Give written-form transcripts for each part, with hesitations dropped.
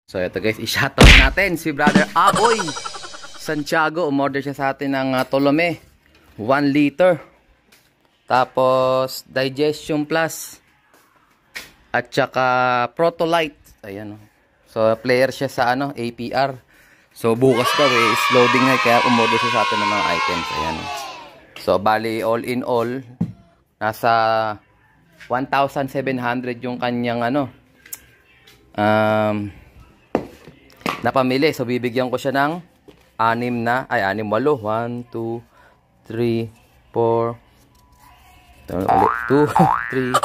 So ito guys, i-shoutout natin si Brother Aboy Santiago. Umorder siya sa atin ng Tolome 1 liter. Tapos Digestion Plus at saka Protolite. Ayan. So player siya sa APR. So bukas daw is loading na, kaya umorder siya sa atin ng mga items. Ayan. So bali all in all nasa 1,700 yung kanyang napamili. So bibigyan ko siya ng 8 na, 8, 1, 2, 3, 4 2, 3,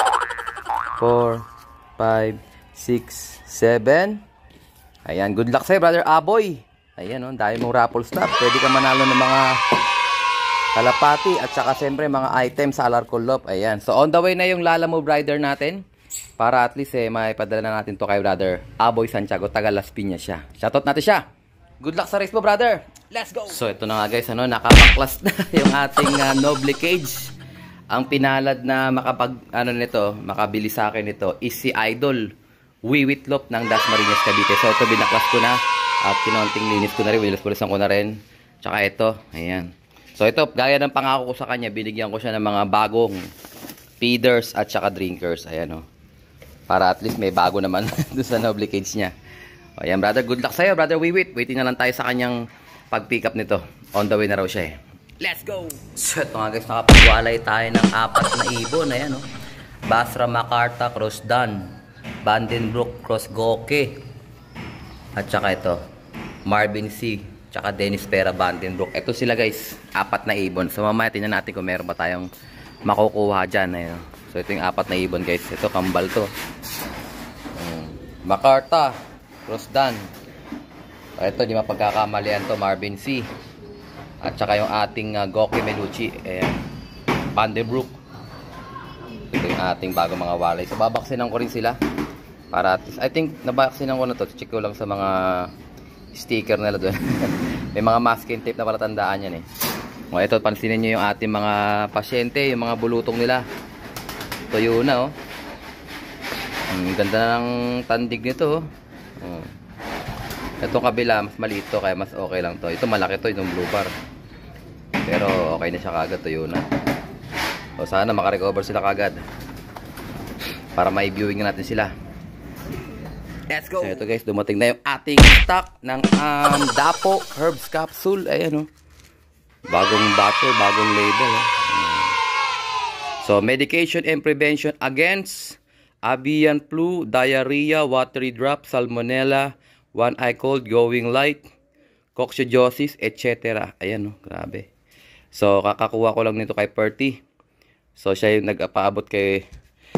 4, 5, 6, 7. Ayan, good luck sa'yo, Brother Aboy. Ayan, dahil mong raffle stop. Pwede ka manalo ng mga kalapati at saka siyempre mga items sa Alarcolop. Ayan, so on the way na yung Lalamove rider natin. Para at least may padala na natin to kay Brother Aboy Santiago, taga Las Piñas siya. Shoutout natin siya. Good luck sa race mo, brother. Let's go. So ito na nga guys, nakapaklas na yung ating Noble Cage. Ang pinalad na makabili sa akin nito is si Idol Wiwitlop ng Dasmariñas, Cavite. So ito binaklas ko na at kinonting linis ko na rin, wilas-pulisan ko na rin. Tsaka ito, ayan. So ito, gaya ng pangako ko sa kanya, binigyan ko siya ng mga bagong feeders at saka drinkers. Ayan para at least may bago naman doon sa Noble Cage niya. Ayan brother, good luck sa'yo Brother Wiwit. Waiting na lang tayo sa kanyang pag-pick up nito. On the way na raw siya Let's go! So ito nga guys, nakapagwalay tayo ng 4 na ibon. Ayan Basra Macarta, Cross Dan, Vandenbroek, Cross Goke. At saka ito, Marvin C. Tsaka Dennis Pera, Vandenbroek. Ito sila guys, 4 na ibon. So mamaya tingnan natin kung meron pa tayong makukuha dyan. Ayan. So ito yung 4 na ibon guys. Ito kambal to. Macarta, Cross Dan. Ito di mapagkakamalian to, Marvin C. At saka yung ating Goke Melucci. Ayan. Vandenbroek. Ito yung ating bagong mga walay. So babaksinan ko rin sila. Para at least, I think nabaksinan ko na to. Check ko lang sa mga sticker nila doon. May mga masking tape na palatandaan yan ito, pansinin nyo yung ating mga pasyente, yung mga bulutong nila. Tuyo na ang ganda ng tandig nito Itong kabila mas maliit to, kaya mas okay lang to. Ito malaki to, itong blue bar. Pero okay na siya kagad, tuyo na. So sana makarecover sila kagad para may viewing natin sila. Let's go! So ito guys, dumating na yung ating stock ng Dapo Herbs Capsule. Ayan bagong bottle, bagong label So medication and prevention against avian flu, diarrhea, watery drop, salmonella, one eye cold, going light, coccidiosis, etc. Ayan grabe. So kakakuha ko lang nito kay Perty. So siya yung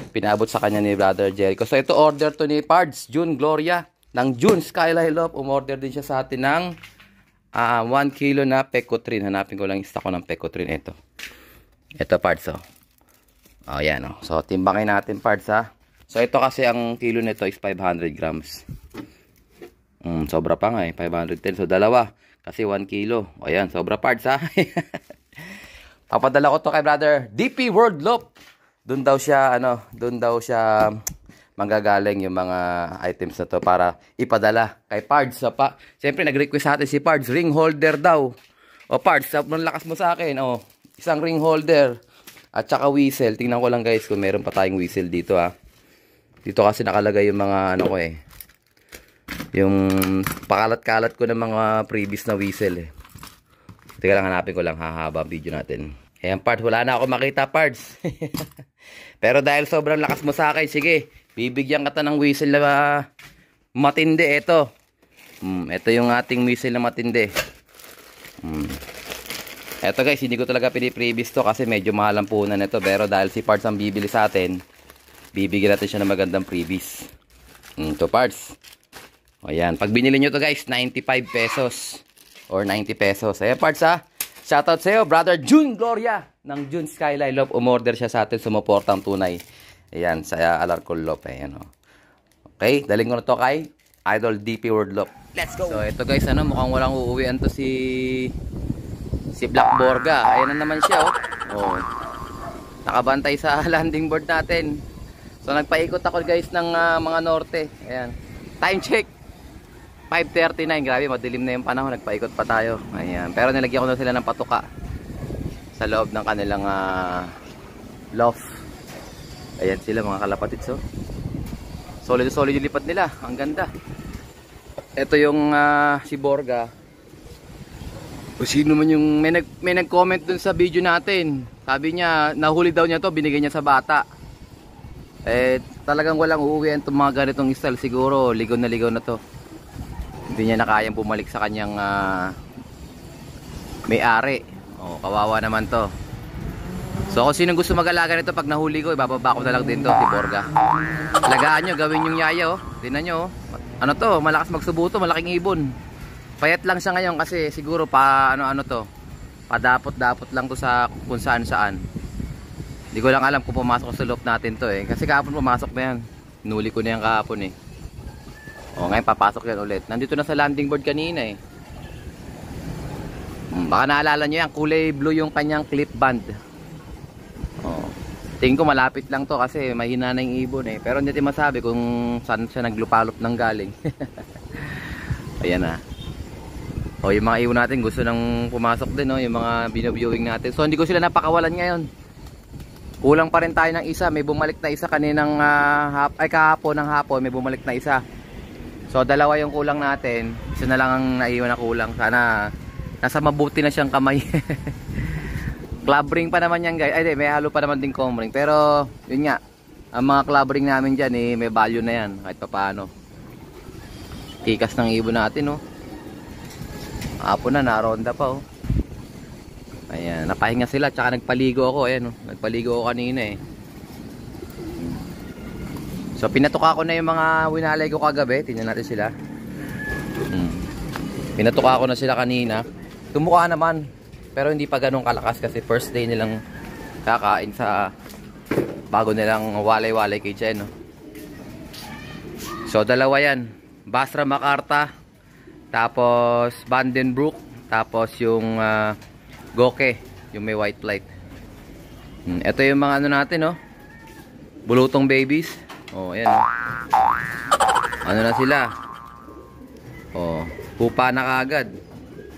pinaabot sa kanya ni Brother Jericho. So ito order to ni Pards June Gloria ng June Skyline Love. Umorder din siya sa atin ng 1 kilo na Pecotrin. Hanapin ko lang yung stock ko ng Pecotrin. Ito Pards ayan So timbangin natin Pards So ito kasi ang kilo nito is 500 grams. Sobra pa nga 510. So dalawa kasi 1 kilo. Ayan, sobra Pards Papadala ko to kay Brother DP World Lop. Doon daw siya manggagaling yung mga items na to para ipadala kay Pards. Siyempre nag-request sa atin si Pards, ring holder daw. Pards, ang lakas mo sa akin. Isang ring holder at saka whistle. Tingnan ko lang guys kung meron pa tayong whistle dito Dito kasi nakalagay yung mga yung pakalat-kalat ko ng mga previous na whistle Teka lang, hanapin ko lang, hahaba ang video natin. Ayan Pards, wala na ako makita Pards. Pero dahil sobrang lakas mo sa akin, sige, bibigyan kita ng whistle na matindi. Ito yung ating whistle na matindi. Ito guys, hindi ko talaga piniprevious to kasi medyo mahal ang puhunan nito. Pero dahil si Pards ang bibili sa atin, bibigyan natin siya ng magandang previous. Ito Pards. Ayan, pag binili nyo to guys, 95 pesos or 90 pesos. Ayan Pards Shoutout sa'yo, Brother June Gloria ng June Skyline Love. Umorder siya sa atin, sumuportang tunay. Ayan, sa Alarcolop. Ayan Okay, daling ko na to kay Idol DP World Love. Let's go! So ito guys, mukhang walang uuwian to si Black Borga. Ayan na naman siya nakabantay sa landing board natin. So nagpaikot ako guys ng mga norte. Ayan. Time check 5:39, grabe, madilim na yung panahon, nagpaikot pa tayo. Ayan, pero nilagyan ko na sila ng patuka sa loob ng kanilang loft. Ayan sila mga kalapatids, oh. Solid yung lipat nila, ang ganda. Ito yung si Borga. O sino man yung may nag-comment dun sa video natin. Sabi niya, nahuli daw niya to, binigay niya sa bata. Talagang walang uuwian itong mga ganitong style. Siguro ligaw na to. Hindi niya na kayang bumalik sa kanyang may-ari. Kawawa naman to. So kung sino gusto mag-alaga nito, pag nahuli ko, ibababa ko na lang din to, si Borga. Alagaan nyo, gawin yung yaya, oh. Tingnan nyo, oh. Ano to, malakas magsubuto, malaking ibon. Payat lang siya ngayon kasi siguro ano to, padapot-dapot lang to sa kung saan. Hindi ko lang alam kung pumasok sa loop natin to eh. Kasi kahapon pumasok na yan. Nuli ko na yan kahapon eh. Ngayon papasok yan ulit. Nandito na sa landing board kanina eh. Baka naalala nyo yan, kulay blue yung kanyang clip band. Tingin ko malapit lang to kasi mahina na yung ibon eh. Pero hindi natin masabi kung saan siya naglupalop ng galing. Ayan na. Yung mga ibon natin gusto nang pumasok din, yung mga binaviewing natin. So hindi ko sila napakawalan ngayon. Kulang pa rin tayo ng isa. May bumalik na isa kaninang kahapon ng hapon. May bumalik na isa. So dalawa yung kulang natin. Isa na lang ang naiwan na kulang. Sana nasa mabuti na siyang kamay. Club ring pa naman yan guys. Ay, may halo pa naman din comb ring. Pero yun nga, ang mga club ring namin dyan may value na yan kahit pa paano. Tikas ng ibon natin, hapon na, naronda pa, Ayan, napahinga sila. Tsaka nagpaligo ako. Ayan, nagpaligo ako kanina eh. So pinatuka ko na yung mga winalay ko kagabi. Tingnan natin sila. Pinatuka ko na sila kanina. Tumuka naman. Pero hindi pa ganun kalakas kasi first day nilang kakain sa bago nilang walay-walay kay Chen, So dalawa yan, Basra Macarta, tapos Vandenbroek, tapos yung Goke, yung may white light. Ito yung mga ano natin, bulutong babies. Ayan, ano na sila, pupa na kaagad.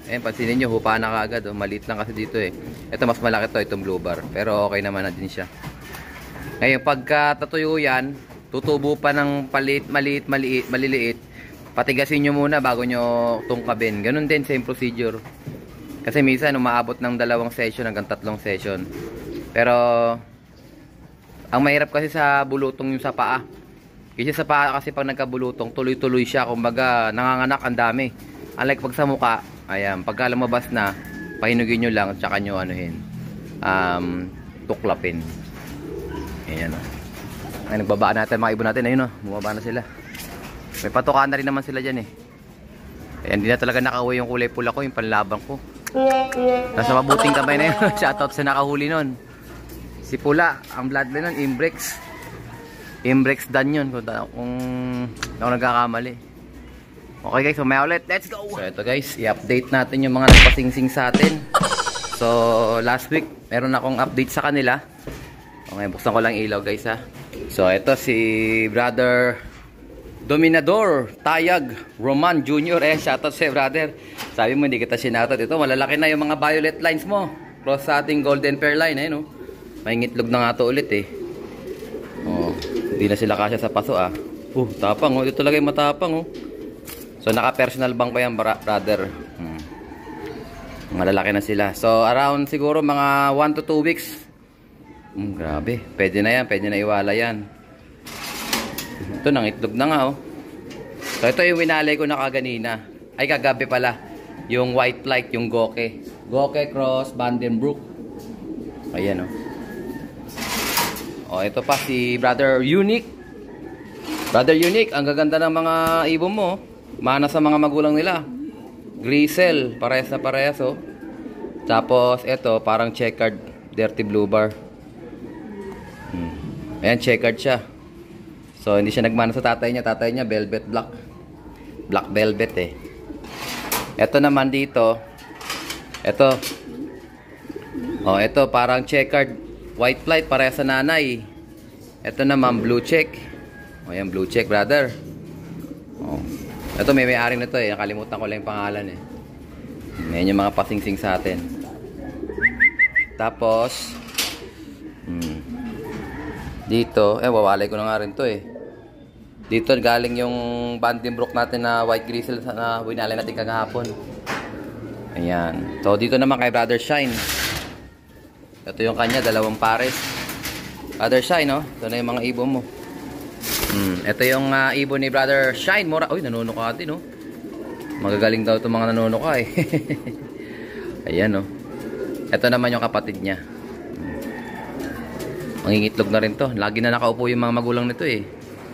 Ayan, pansinin nyo, hupa na kaagad. Maliit lang kasi dito eh. Ito mas malaki to, itong blue bar. Pero okay naman na din siya. Ngayon, pagka tatuyo yan, tutubo pa ng maliliit. Patigasin nyo muna bago nyo tungkabin. Ganun din, same procedure. Kasi minsan, umaabot ng 2 session hanggang 3 session. Pero, ang mahirap kasi sa bulutong yung sa paa. Kasi sa paa kasi pag nagkabulutong, tuloy-tuloy siya. Kumbaga, nanganganak ang dami. Unlike pag sa mukha, ayan, pagka lumabas na, pahinugin nyo lang, tsaka nyo anuhin, tuklapin. Ayan, ay, nagbabaan natin mga ibon natin. Ayun, bumaba na sila. May patukaan na rin naman sila dyan eh. Ayan, hindi na talaga nakauwi yung kulay pula ko, yung panlabang ko. Nasa mabuting kamay na yun. Shoutout sa nakahuli nun. Si Pula, ang bloodline nun, Imbrex Dan yun, kung ako nagkakamali. Okay guys, so may ulit. Let's go! So ito guys, i-update natin yung mga nagpasingsing sa atin. So last week, meron akong update sa kanila. Okay, buksan ko lang ilaw guys ha. So ito si Brother Dominador Tayag Roman Jr. Shoutout sa brother. Sabi mo hindi kita sinoutout. Ito, malalaki na yung mga violet lines mo. Cross sa ating golden pair line. Ayun, may ngitlog na nga to ulit eh. Hindi na sila kasya sa paso tapang ito talaga yung matapang So naka-personal bank pa yan brother. Malalaki na sila. So around siguro mga 1 to 2 weeks. Grabe. Pwede na yan. Pwede na iwala yan. Ito nangitlog na nga So ito yung winalay ko na kaganina. Ay kagabi pala. Yung white light, yung Goke. Goke cross Vandenbroek. Ayan ito pa si Brother Unique. Brother Unique, ang gaganda ng mga ibon mo. Mana sa mga magulang nila. Grisel, parehas na parehas Tapos ito, parang checkered dirty blue bar. Ayan, checkered siya. So hindi siya nagmana sa tatay niya. Tatay niya velvet black. Black velvet eh. Ito naman dito. Ito. Ito parang checkered white flight, parehas sa nanay. Ito naman blue check. Ayan, blue check brother. Ito may ari nito eh. Nakalimutan ko lang yung pangalan eh. Ngayon yung mga pasingsing sa atin. Tapos dito, wawalay ko na nga rin to eh. Dito galing yung Vandenbroek natin na white grizzle na winalay natin kagahapon. Ayan. So dito naman kay Brother Shine. Ito yung kanya, dalawang pares. Brother Shine, no? Ito na yung mga ibon mo. Ito yung ibon ni Brother Shine. Uy, nanunuka din, no? Magagaling daw itong mga nanunuka eh. Ayan, no? Ito naman yung kapatid niya. Mangingitlog na rin to. Lagi na nakaupo yung mga magulang nito eh.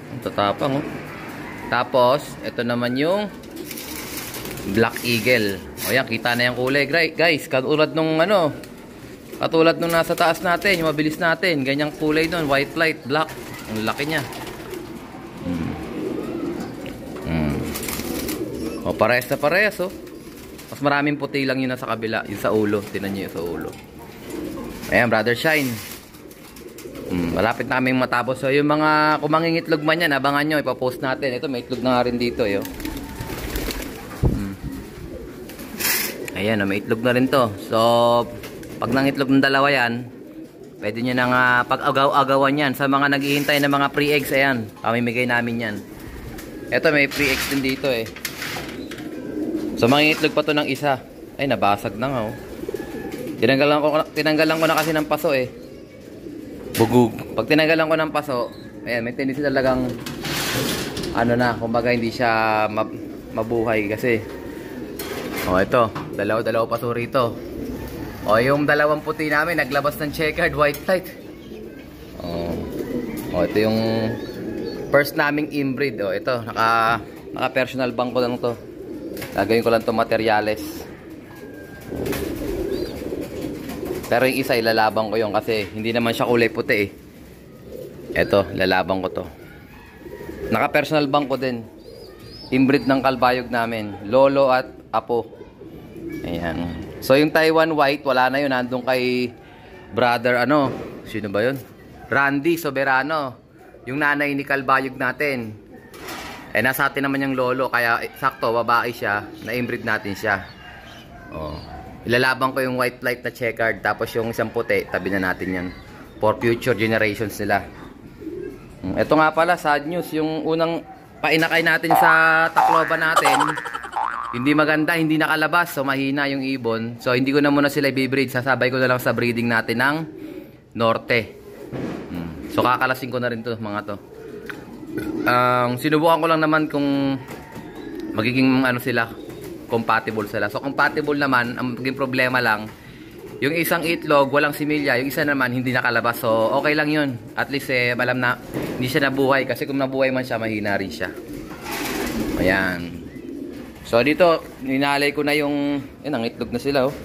Ang tatapang, oh. Tapos, ito naman yung Black Eagle. O yan, kita na yung kulay. Guys, katulad nung ano, katulad nung nasa taas natin, yung mabilis natin. Ganyang kulay nun, white light, black. Ang laki niya. O, parehas na parehas, oh. Mas maraming puti lang yun nasa kabila. Yung sa ulo. Tinan nyo yung sa ulo. Ayan, Brother Shine. Malapit na kaming matapos. So, yung mga kumangingitlog man yan, abangan nyo. Ipapost natin. Ito, may itlog na nga rin dito, yo. Ayan, may itlog na rin to. So, pag nangitlog ng dalawa yan, pwede nyo nang pag-agaw-agawan yan. Sa mga naghihintay ng mga pre-eggs, ayan, pamimigay namin yan. Ito, may pre-eggs din dito eh. So, mangingitlog pa to ng isa. Ay, nabasag na nga, oh. Tinanggalan ko na kasi ng paso eh. Bugug. Pag tinanggalan ko ng paso, ayan, may tendency talagang, ano na, kumbaga hindi siya mabuhay kasi. O, ito. Dalaw paso rito. O, yung dalawang puti namin, naglabas ng checkered white light. O, ito yung first naming inbreed. O, ito. Naka-personal bank ko lang to. Gagawin ko lang to materyales. Pero yung isa, ilalabang ko yun kasi hindi naman siya kulay puti eh. Ito, ilalabang ko to. Naka-personal bank ko din. Inbreed ng kalbayog namin. Lolo at apo. Ayan. So yung Taiwan White, wala na yun. Nandun kay brother, ano? Sino ba yun? Randy Soberano. Yung nanay ni kalbayog natin. Eh, nasa atin naman yung lolo. Kaya sakto, babae siya. Na-inbreed natin siya. Oh. Ilalabang ko yung white light na checkered. Tapos yung isang puti, tabi na natin yan. For future generations nila. Ito nga pala, sad news. Yung unang painakay natin sa Tacloban natin, hindi maganda, hindi nakalabas. So mahina yung ibon. So hindi ko na muna sila i-breed. Sasabay ko na lang sa breeding natin ng Norte. So kakalasin ko na rin to mga to. Sinubukan ko lang naman kung magiging ano sila, compatible sila. So compatible naman, ang maging problema lang, yung isang itlog walang similya, yung isa naman hindi nakalabas. So okay lang yun. At least alam na hindi siya nabuhay. Kasi kung nabuhay man siya, mahina rin siya. Ayan. So dito, ninalay ko na yung, ang itlog na sila, oh.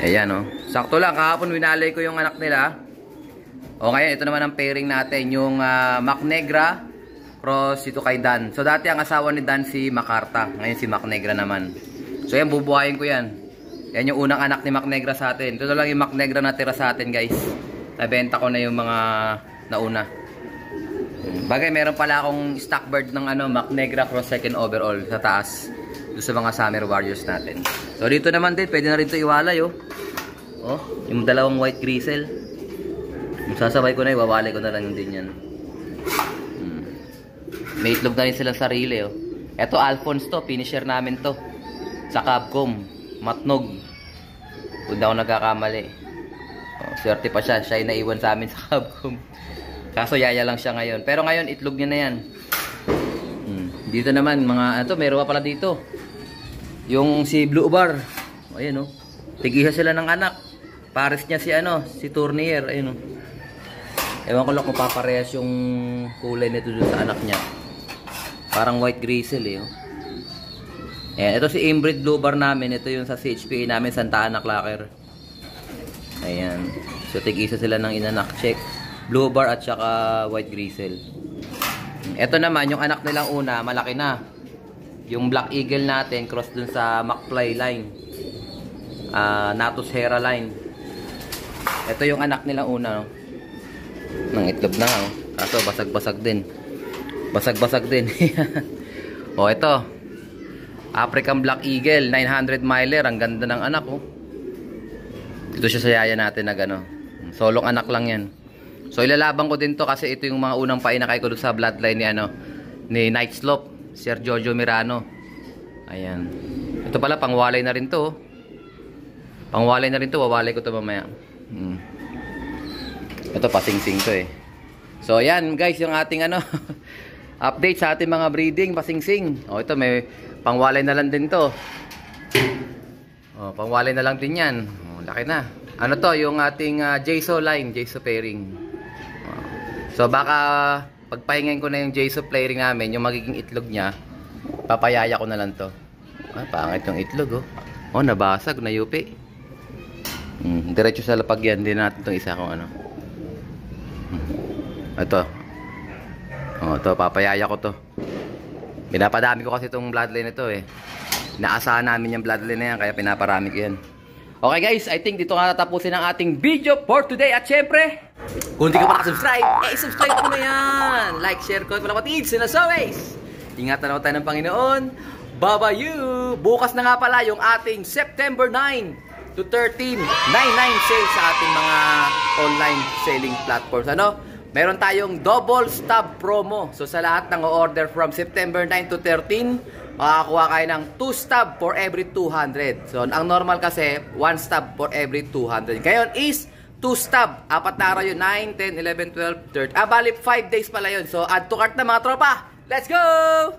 Ayan, oh. Sakto lang, kahapon winalay ko yung anak nila. O ngayon, ito naman ang pairing natin, yung Mac Negra cross ito kay Dan. So dati ang asawa ni Dan si Macarta, ngayon si Mac Negra naman. So yan, bubuhayin ko yan. Yan yung unang anak ni Mac Negra sa atin. Ito lang yung Mac Negra na tira sa atin, guys. Nabenta ko na yung mga nauna. Bagay, meron pala akong stock bird ng Mac Negra cross second overall sa taas. Doon sa mga Summer Warriors natin. So dito naman din, pwede na rin ito iwalay, oh. Oh, yung dalawang white grizzle. Sasabay ko na, iwawalay ko na lang din yan. May itlog na rin silang sarili, oh. Eto, Alphonse to, finisher namin to. Sa Capcom, Matnog. Kung daw nagkakamali. Oh, swerte pa siya, siya yung naiwan sa amin sa Capcom. Kaso yaya lang siya ngayon. Pero ngayon, itlog niya na yan. Dito naman, mga, ito, meron pa pala dito. Yung si Blue Bar. Ayan, oh. Tig-isa sila ng anak. Pares niya si, si Tournier. Ayun, oh. Ewan ko lang kung paparehas yung kulay nito doon sa anak niya. Parang white grizzle, eh, oh. Ayan, ito si inbreed Blue Bar namin. Ito yung sa CHPA namin, Santa Ana Clacker. Ayan. So, tig-isa sila ng inanak. Check. Blue Bar at saka white grizzle. Ito naman, yung anak nilang una, malaki na. Yung Black Eagle natin, cross dun sa McFly line. Natus Hera line. Ito yung anak nilang una, no? Nang itlog na, oh. Kaso basag-basag din. Basag-basag din. O, ito. African Black Eagle, 900 miler. Ang ganda ng anak, oh. Dito siya sa yaya natin na gano. Solong anak lang yan. So, ilalaban ko din to kasi ito yung mga unang painakay ko sa bloodline ni, ni Night Slope, Sir Jojo Mirano. Ayan. Ito pala, pangwalay na rin to, oh. Pangwalay na rin to. Wawalay ko to mamaya. Ito, pasingsing to, eh. So, ayan, guys, yung ating, update sa ating mga breeding, pasingsing. O, ito, may pangwalay na lang din to. O, pangwalay na lang din yan. O, laki na. Ano to, yung ating JSO line, JSO pairing. O, so, baka pagpahingin ko na yung JSO pairing namin, yung magiging itlog niya, papayaya ko na lang to. Ah, pangit yung itlog, oh. Oh, nabasag, nayupi. Diretso sa lapag yan. Hindi natin itong isa kung ano. Ito. Oh, ito, papayaya ko to. Pinapadami ko kasi itong bloodline ito, eh. Naasahan namin yung bloodline na yan, kaya pinaparami ko yan. Okay guys, I think dito nga natapusin ang ating video for today. At syempre, kung hindi ka pa nakasubscribe, subscribe mo na yan. Like, share, comment, palapatids. And as always, ingatan naman tayo ng Panginoon. Bye-bye! Bukas na nga pala yung ating September 9 to 13, 9/9 sale sa ating mga online selling platforms. Meron tayong double stub promo. So sa lahat ng order from September 9 to 13, makakuha kayo ng 2 stub for every 200. So ang normal kasi 1 stub for every 200. Ngayon is 2 stub. 4 na araw yun, 9, 10, 11, 12, 13. Bali 5 days pala yun. So add to cart na mga tropa. Let's go!